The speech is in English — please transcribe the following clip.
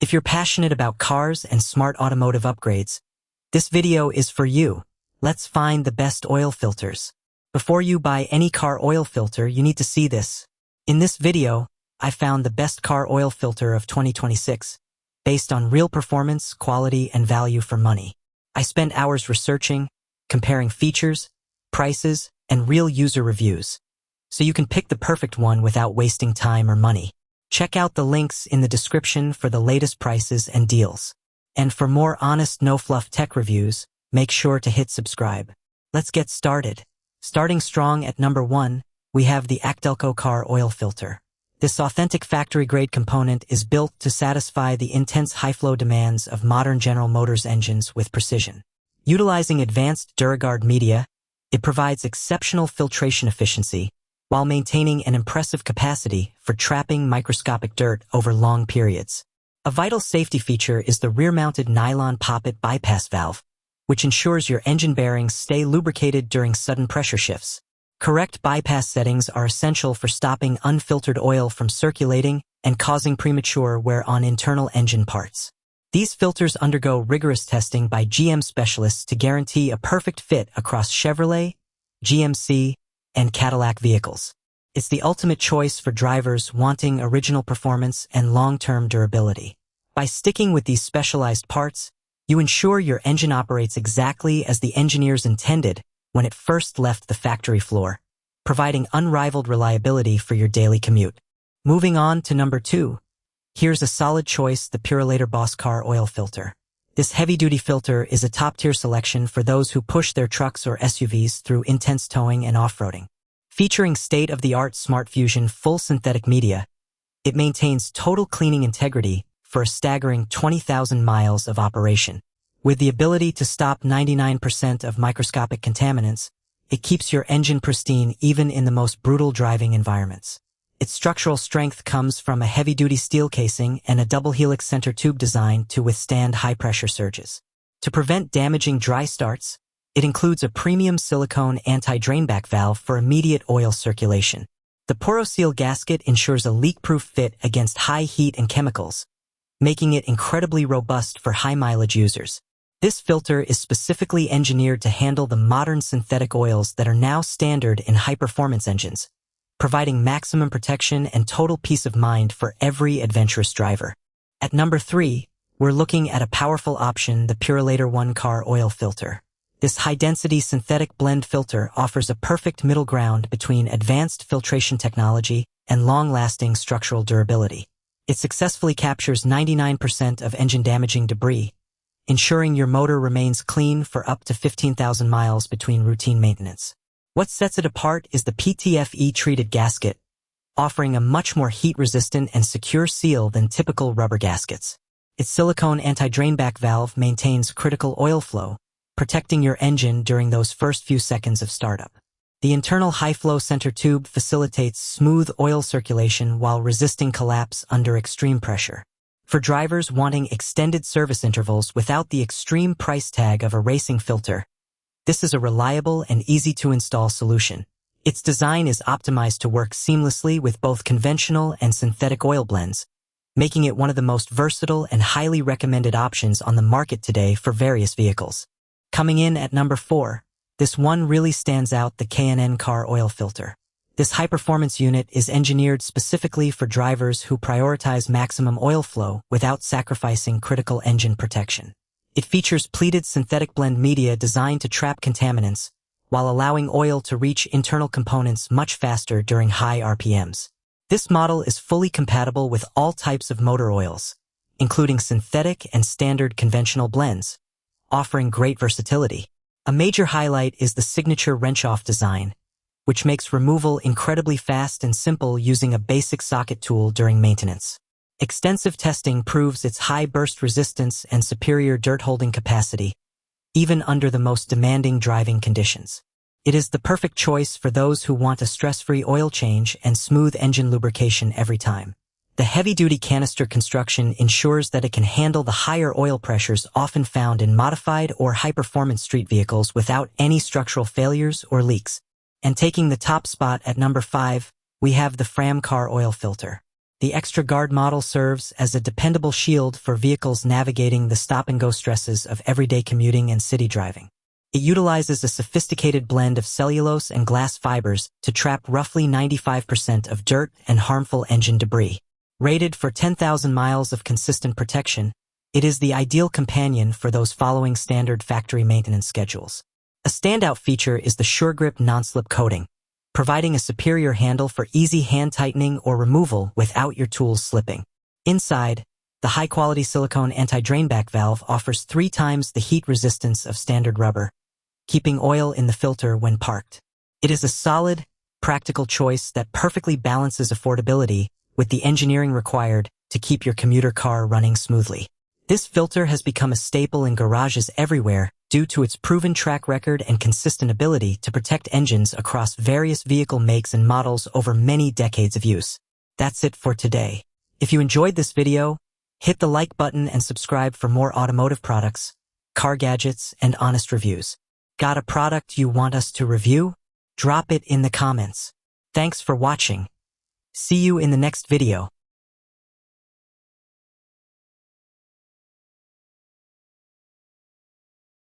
If you're passionate about cars and smart automotive upgrades, this video is for you. Let's find the best oil filters. Before you buy any car oil filter, you need to see this. In this video, I found the best car oil filter of 2026, based on real performance, quality, and value for money. I spent hours researching, comparing features, prices, and real user reviews, so you can pick the perfect one without wasting time or money. Check out the links in the description for the latest prices and deals. And for more honest, no-fluff tech reviews, make sure to hit subscribe. Let's get started. Starting strong at number 1, we have the Actelco car oil filter. This authentic factory-grade component is built to satisfy the intense high-flow demands of modern General Motors engines with precision. Utilizing advanced Duragard media, it provides exceptional filtration efficiency while maintaining an impressive capacity for trapping microscopic dirt over long periods. A vital safety feature is the rear-mounted nylon poppet bypass valve, which ensures your engine bearings stay lubricated during sudden pressure shifts. Correct bypass settings are essential for stopping unfiltered oil from circulating and causing premature wear on internal engine parts. These filters undergo rigorous testing by GM specialists to guarantee a perfect fit across Chevrolet, GMC, and Cadillac vehicles. It's the ultimate choice for drivers wanting original performance and long-term durability. By sticking with these specialized parts, you ensure your engine operates exactly as the engineers intended when it first left the factory floor, providing unrivaled reliability for your daily commute. Moving on to number 2, here's a solid choice, the Purolator Boss car oil filter. This heavy-duty filter is a top-tier selection for those who push their trucks or SUVs through intense towing and off-roading. Featuring state-of-the-art Smart Fusion full synthetic media, it maintains total cleaning integrity for a staggering 20,000 miles of operation. With the ability to stop 99% of microscopic contaminants, it keeps your engine pristine even in the most brutal driving environments. Its structural strength comes from a heavy-duty steel casing and a double-helix center tube design to withstand high-pressure surges. To prevent damaging dry starts, it includes a premium silicone anti-drainback valve for immediate oil circulation. The PoroSeal gasket ensures a leak-proof fit against high heat and chemicals, making it incredibly robust for high-mileage users. This filter is specifically engineered to handle the modern synthetic oils that are now standard in high-performance engines, providing maximum protection and total peace of mind for every adventurous driver. At number 3, we're looking at a powerful option, the Purolator One car oil filter. This high-density synthetic blend filter offers a perfect middle ground between advanced filtration technology and long-lasting structural durability. It successfully captures 99% of engine-damaging debris, ensuring your motor remains clean for up to 15,000 miles between routine maintenance. What sets it apart is the PTFE-treated gasket, offering a much more heat-resistant and secure seal than typical rubber gaskets. Its silicone anti-drainback valve maintains critical oil flow, protecting your engine during those first few seconds of startup. The internal high-flow center tube facilitates smooth oil circulation while resisting collapse under extreme pressure. For drivers wanting extended service intervals without the extreme price tag of a racing filter, this is a reliable and easy-to-install solution. Its design is optimized to work seamlessly with both conventional and synthetic oil blends, making it one of the most versatile and highly recommended options on the market today for various vehicles. Coming in at number 4, this one really stands out, the K&N car oil filter. This high-performance unit is engineered specifically for drivers who prioritize maximum oil flow without sacrificing critical engine protection. It features pleated synthetic blend media designed to trap contaminants, while allowing oil to reach internal components much faster during high RPMs. This model is fully compatible with all types of motor oils, including synthetic and standard conventional blends, offering great versatility. A major highlight is the signature wrench-off design, which makes removal incredibly fast and simple using a basic socket tool during maintenance. Extensive testing proves its high burst resistance and superior dirt-holding capacity, even under the most demanding driving conditions. It is the perfect choice for those who want a stress-free oil change and smooth engine lubrication every time. The heavy-duty canister construction ensures that it can handle the higher oil pressures often found in modified or high-performance street vehicles without any structural failures or leaks. And taking the top spot at number 5, we have the Fram car oil filter. The extra guard model serves as a dependable shield for vehicles navigating the stop-and-go stresses of everyday commuting and city driving. It utilizes a sophisticated blend of cellulose and glass fibers to trap roughly 95% of dirt and harmful engine debris. Rated for 10,000 miles of consistent protection, it is the ideal companion for those following standard factory maintenance schedules. A standout feature is the SureGrip non-slip coating, providing a superior handle for easy hand tightening or removal without your tools slipping. Inside, the high-quality silicone anti-drainback valve offers 3 times the heat resistance of standard rubber, keeping oil in the filter when parked. It is a solid, practical choice that perfectly balances affordability with the engineering required to keep your commuter car running smoothly. This filter has become a staple in garages everywhere due to its proven track record and consistent ability to protect engines across various vehicle makes and models over many decades of use. That's it for today. If you enjoyed this video, hit the like button and subscribe for more automotive products, car gadgets, and honest reviews. Got a product you want us to review? Drop it in the comments. Thanks for watching. See you in the next video.